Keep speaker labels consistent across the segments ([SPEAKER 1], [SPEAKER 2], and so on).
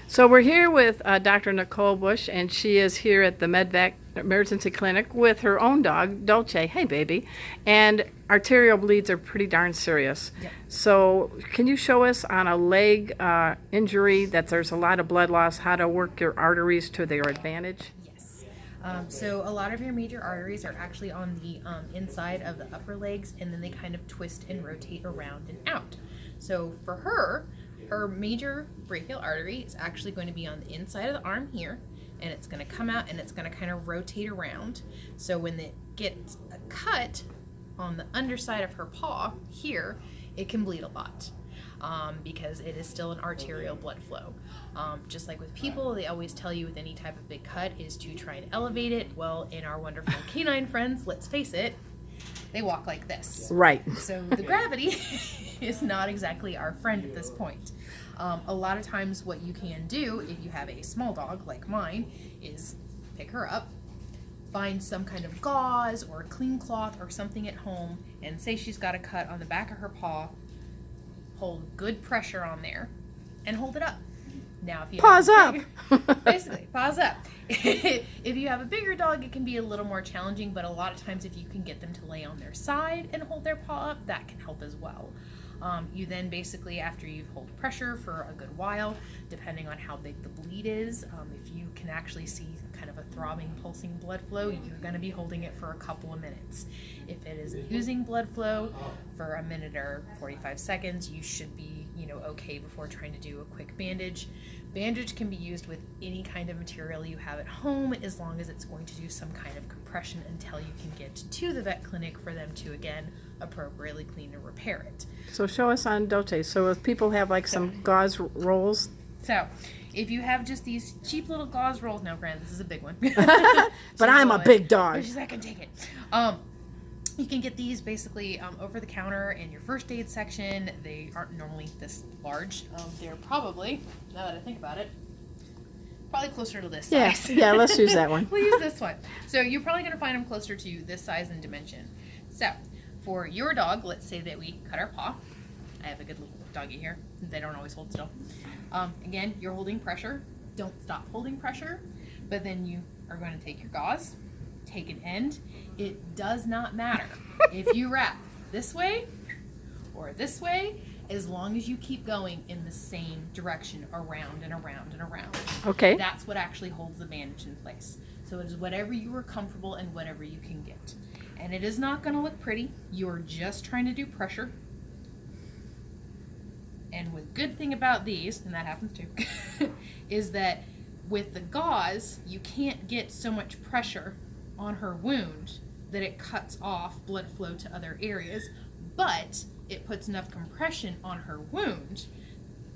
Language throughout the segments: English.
[SPEAKER 1] So we're here with Dr. Nicole Buch, and she is here at the MedVet emergency clinic with her own dog, Dolche. Hey, baby. And arterial bleeds are pretty darn serious.
[SPEAKER 2] Yep.
[SPEAKER 1] So can you show us on a leg injury that there's a lot of blood loss, how to work your arteries to their advantage?
[SPEAKER 2] Yes. So a lot of your major arteries are actually on the inside of the upper legs, and then they kind of twist and rotate around and out. So for her major brachial artery is actually going to be on the inside of the arm here, and it's going to come out and it's going to kind of rotate around. So when it gets a cut on the underside of her paw here, it can bleed a lot. Because it is still an arterial blood flow. Just like with people, they always tell you with any type of big cut is to try and elevate it. Well, in our wonderful canine friends, let's face it, they walk like this.
[SPEAKER 1] Right.
[SPEAKER 2] So the gravity is not exactly our friend at this point. A lot of times what you can do if you have a small dog like mine is pick her up, find some kind of gauze or a clean cloth or something at home, and say she's got a cut on the back of her paw, hold good pressure on there and hold it up. Now if you
[SPEAKER 1] Paws up.
[SPEAKER 2] Basically, paws up. If you have a bigger dog, it can be a little more challenging, but a lot of times if you can get them to lay on their side and hold their paw up, that can help as well. You then basically, after you've held pressure for a good while, depending on how big the bleed is, if you can actually see kind of a throbbing, pulsing blood flow, you're going to be holding it for a couple of minutes. If it is oozing blood flow for a minute or 45 seconds, you should be, okay before trying to do a quick bandage. Bandage can be used with any kind of material you have at home, as long as it's going to do some kind of compression until you can get to the vet clinic for them to, again, appropriately clean and repair it.
[SPEAKER 1] So show us on Dolche. So if people have like some gauze rolls.
[SPEAKER 2] So if you have just these cheap little gauze rolls, now granted this is a big one.
[SPEAKER 1] But I'm a big dog.
[SPEAKER 2] She's not going to take it. You can get these basically over the counter in your first aid section. They aren't normally this large. They're probably, now that I think about it, probably closer to this size.
[SPEAKER 1] Yeah, let's use that one.
[SPEAKER 2] We'll use this one. So you're probably going to find them closer to this size and dimension. So for your dog, let's say that we cut our paw. I have a good little doggy here. They don't always hold still. Again, you're holding pressure. Don't stop holding pressure. But then you are going to take your gauze, take an end. It does not matter if you wrap this way or this way, as long as you keep going in the same direction, around and around and around.
[SPEAKER 1] Okay.
[SPEAKER 2] That's what actually holds the bandage in place. So it is whatever you are comfortable and whatever you can get. And it is not going to look pretty. You're just trying to do pressure. And the good thing about these, and that happens too, is that with the gauze, you can't get so much pressure on her wound that it cuts off blood flow to other areas, but it puts enough compression on her wound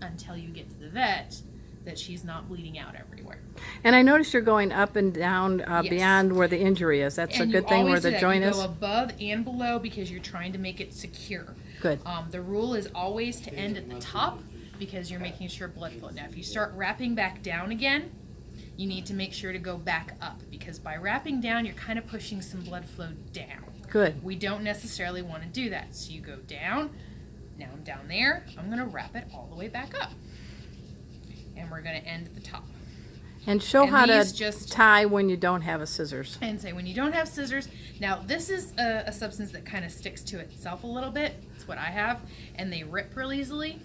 [SPEAKER 2] until you get to the vet that she's not bleeding out everywhere.
[SPEAKER 1] And I noticed you're going up and down
[SPEAKER 2] Yes.
[SPEAKER 1] beyond where the injury is. That's a good thing where the joint is.
[SPEAKER 2] You go above and below because you're trying to make it secure.
[SPEAKER 1] Good.
[SPEAKER 2] The rule is always to end at the top because you're making sure blood flow. Now, if you start wrapping back down again, you need to make sure to go back up, because by wrapping down, you're kind of pushing some blood flow down.
[SPEAKER 1] Good.
[SPEAKER 2] We don't necessarily want to do that. So you go down. Now I'm down there. I'm going to wrap it all the way back up. And we're going to end at the top.
[SPEAKER 1] And show how to
[SPEAKER 2] just
[SPEAKER 1] tie when you don't have a scissors.
[SPEAKER 2] And say when you don't have scissors. Now this is a substance that kind of sticks to itself a little bit. It's what I have. And they rip real easily.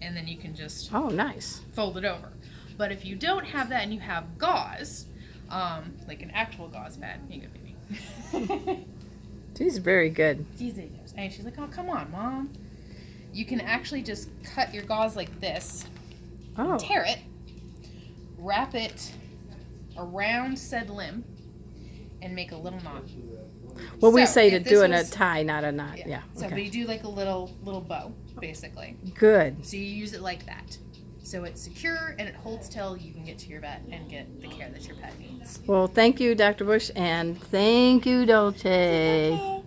[SPEAKER 2] And then you can just
[SPEAKER 1] nice.
[SPEAKER 2] Fold it over. But if you don't have that and you have gauze, like an actual gauze pad, you go, baby.
[SPEAKER 1] She's very good.
[SPEAKER 2] And she's like, oh, come on, Mom. You can actually just cut your gauze like this, tear it, wrap it around said limb, and make a little knot.
[SPEAKER 1] Well, we say to do a tie, not a knot. Yeah.
[SPEAKER 2] So, but you do like a little bow, basically.
[SPEAKER 1] Good.
[SPEAKER 2] So you use it like that. So it's secure and it holds till you can get to your vet and get the care that your pet needs.
[SPEAKER 1] Well, thank you, Dr. Buch, and thank you, Dolche.
[SPEAKER 2] Okay.